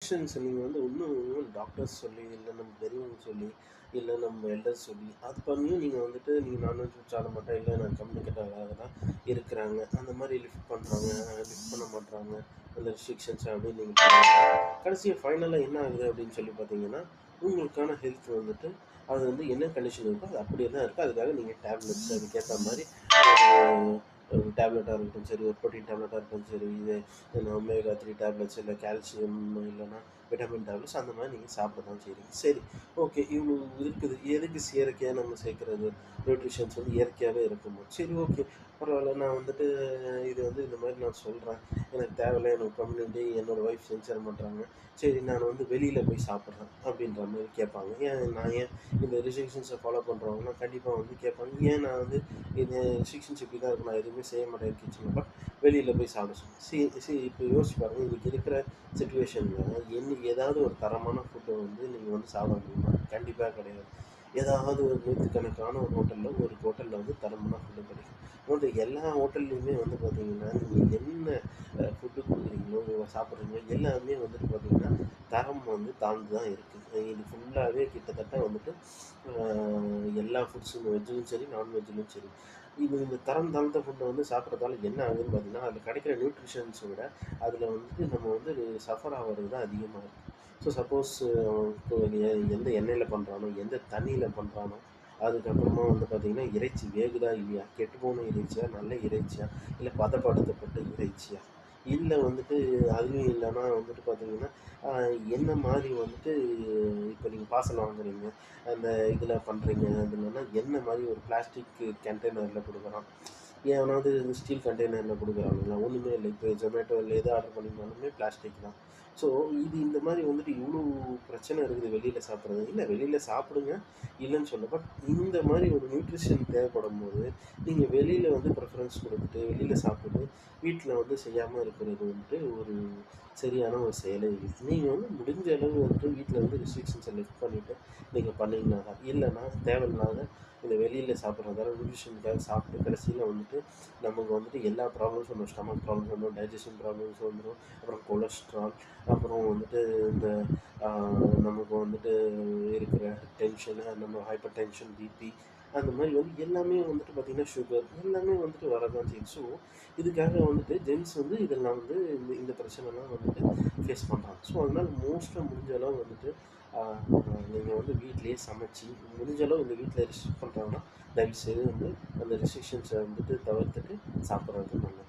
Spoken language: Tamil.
ரெஸ்ட்ரிக்ஷன்ஸ் நீங்கள் வந்து இன்னும் டாக்டர்ஸ் சொல்லி, இல்லை நம்ம பெரியவங்க சொல்லி, இல்லை நம்ம எல்டர்ஸ் சொல்லி, அது பண்ணியும் நீங்கள் வந்துட்டு நீங்கள் நான்வெஜ் சாப்பிட மாட்டேன், இல்லை நான் கம்யூனிகேட்டாக தான் இருக்கிறாங்க, அந்த மாதிரி லிஃப்ட் பண்ணுறாங்க, லிஃப்ட் பண்ண மாட்றாங்க, அந்த ரெஸ்ட்ரிக்ஷன்ஸ் அப்படின்னு நீங்கள் பண்ணுறீங்க. கடைசியாக ஃபைனலாக என்ன ஆகுது அப்படின்னு சொல்லி பார்த்தீங்கன்னா, உங்களுக்கான ஹெல்த் வந்துட்டு அது வந்து என்ன கண்டிஷன் இருக்கோ அது அப்படியே தான் இருக்குது. அதுக்காக நீங்கள் டேப்லெட்ஸ் அதுக்கேற்ற மாதிரி ஒரு டேப்லெட்டாக இருக்கட்டும் சரி, ஒரு ப்ரோட்டீன் டேப்லெட்டாக இருக்கட்டும் சரி, இது ஒமேகா 3 டேப்லெட்ஸ், இல்லை கால்சியம், இல்லைன்னா விட்டமின் டேப்லெட்ஸ், அந்த மாதிரி நீங்கள் சாப்பிட தான் செய்கிறீங்க. சரி, ஓகே, இவ்வளோ இருக்குது, எதுக்கு இயற்கையாக நம்ம சேர்க்குறது? நியூட்ரிஷன்ஸ் வந்து இயற்கையாகவே இருக்கும்போது சரி, ஓகே, பரவாயில்ல, நான் வந்துட்டு இது வந்து இந்த மாதிரி நான் சொல்கிறேன், எனக்கு தேவையில்ல, எனக்கு கம்யூனிட்டி என்னோடய ஒய்ஃப் செஞ்சு தர மாட்றாங்க, சரி நான் வந்து வெளியில் போய் சாப்பிட்றேன் அப்படின்ற மாதிரி கேட்பாங்க. ஏன் இந்த ரெஸ்ட்ரிக்ஷன்ஸை ஃபாலோ பண்ணுறவங்கலாம் கண்டிப்பாக வந்து கேட்பாங்க, ஏன் நான் வந்து இது ரெஸ்ட்ரிக்ஷன்ஸ் இப்படி தான் இருக்கும், நான் எதுவுமே செய்ய மாட்டேன் கிச்சனில், பட் வெளியில் போய் சாப்பிட சொல்லுவேன். இப்போ யோசிச்சு பாருங்கள், இன்றைக்கி இருக்கிற சுச்சுவேஷனில் ஏதாவது ஒரு தரமான ஃபுட்டை வந்து நீங்கள் வந்து சாப்பிட முடியுமா? கண்டிப்பாக கிடையாது. ஏதாவது ஒரு நூற்றுக்கணக்கான ஒரு ஹோட்டலில் வந்து தரமான ஃபுட்டு கிடைக்கும். எல்லா ஹோட்டல்லையுமே வந்து பார்த்தீங்கன்னா, நீங்கள் என்ன ஃபுட்டு கொடுக்குறீங்களோ, சாப்பிட்றீங்களோ, எல்லாமே வந்துட்டு பார்த்தீங்கன்னா, தரம் வந்து தாழ்ந்து தான் இருக்குது. இது ஃபுல்லாகவே கிட்டத்தட்ட வந்துட்டு எல்லா ஃபுட்ஸும் வெஜ்ஜிலும் சரி, நான்வெஜ்ஜிலும் சரி. இந்த தரம் தாழ்ந்த ஃபுட்டை வந்து சாப்பிட்றதால என்ன ஆகுதுன்னு பார்த்தீங்கன்னா, அதில் கிடைக்கிற நியூட்ரிஷன்ஸை விட அதில் வந்துட்டு நம்ம வந்து சஃபர் ஆகிறது தான் அதிகமாக இருக்குது. ஸோ சப்போஸ் எந்த எண்ணெயில் பண்ணுறானோ, எந்த தண்ணியில் பண்ணுறானோ, அதுக்கப்புறமா வந்து பார்த்திங்கன்னா, இறைச்சி வேகுதா இல்லையா, கெட்டுப்போன இறைச்சியா, நல்ல இறைச்சியா, இல்லை பதப்படுத்தப்பட்ட இறைச்சியா, இல்லை வந்துட்டு அதுவும் இல்லைன்னா வந்துட்டு பார்த்திங்கன்னா, என்ன மாதிரி வந்துட்டு இப்போ நீங்கள் பார்சல் வாங்குறீங்க, அந்த இதில் பண்ணுறீங்க, அதுலன்னா என்ன மாதிரி ஒரு பிளாஸ்டிக் கண்டெய்னரில் கொடுக்குறான், எவனாவது ஸ்டீல் கண்டெய்னரில் கொடுக்குறானுங்களா? ஒன்றுமே இல்லை. இப்போ ஜொமேட்டோவில் எது ஆர்டர் பண்ணியிருந்தாலுமே பிளாஸ்டிக் தான். ஸோ இந்த மாதிரி வந்துட்டு இவ்வளோ பிரச்சனை இருக்குது வெளியில் சாப்பிட்றது. இல்லை, வெளியில் சாப்பிடுங்க, இல்லைன்னு சொல்லல. பட் இந்த மாதிரி ஒரு நியூட்ரிஷன் தேவைப்படும்போது, நீங்கள் வெளியில் வந்து ப்ரிஃபரன்ஸ் கொடுத்துட்டு, வெளியில் சாப்பிட்டுட்டு, வீட்டில் வந்து செய்யாமல் இருக்கிறது வந்துட்டு ஒரு சரியான ஒரு செயலே இல்லை. நீங்கள் வந்து முடிஞ்ச அளவு வந்துட்டு வீட்டில் வந்து ரெஸ்ட்ரிக்ஷன்ஸை லிஃப்ட் பண்ணிவிட்டு நீங்கள் பண்ணிங்கன்னா தான். இல்லைன்னா தேவையில்லாத இந்த வெளியில் சாப்பிட்றதால நியூட்ரிஷனுக்காக சாப்பிட்டு கடைசியில் வந்துட்டு நமக்கு வந்துட்டு எல்லா ப்ராப்ளம்ஸும் வந்துடும். ஸ்டமக் ப்ராப்ளம்ஸ் வந்துடும், டைஜஷன் ப்ராப்ளம்ஸ் வந்துடும், அப்புறம் கொலஸ்ட்ரால், அப்புறம் வந்துட்டு இந்த நமக்கு வந்துட்டு இருக்கிற டென்ஷனு, நம்ம ஹைப்பர் டென்ஷன், பிபி, அந்த மாதிரி வந்து எல்லாமே வந்துட்டு பார்த்திங்கன்னா சுகர் எல்லாமே வந்துட்டு வரதான் செய்யுது. ஸோ இதுக்காக வந்துட்டு ஜென்ஸ் வந்து இதெல்லாம் வந்து இந்த பிரச்சனைலாம் வந்துட்டு ஃபேஸ் பண்ணுறாங்க. ஸோ அதனால் மோஸ்ட்டாக முடிஞ்ச அளவு வந்துட்டு நீங்கள் வந்து வீட்டிலேயே சமைச்சு முடிஞ்ச அளவு இந்த வீட்டில் ரெஸ்ட்ரிக்ட் பண்ணுறாங்கன்னா தயவுசெய்து வந்து அந்த ரெஸ்ட்ரிக்ஷன்ஸை வந்துட்டு தவிர்த்துட்டு சாப்பிட்றது நல்லது.